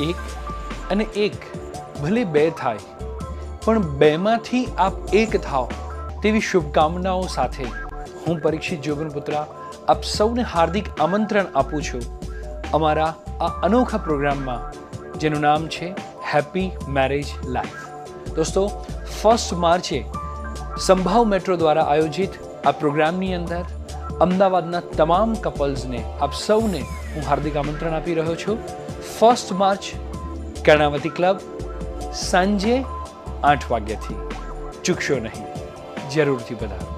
એક અને એક ભલે બે થાય, પણ બેમાંથી આપ એક થાઓ તેવી શુભકામનાઓ સાથે હું પરીક્ષિત જોગનપુત્રા આપ સૌને હાર્દિક આમંત્રણ આપું છું અમારા આ અનોખા પ્રોગ્રામમાં, જેનું નામ છે હેપી મેરેજ લાઈફ. દોસ્તો, 1 માર્ચે સંભાવ મેટ્રો દ્વારા આયોજિત આ પ્રોગ્રામની અંદર અમદાવાદના તમામ કપલ્સને આપ સૌને હું હાર્દિક આમંત્રણ આપી રહ્યો છું. 1 માર્ચ કર્ણાવતી ક્લબ, સાંજે 8 વાગ્યાથી. ચૂકશો નહીં, જરૂરથી પધારો.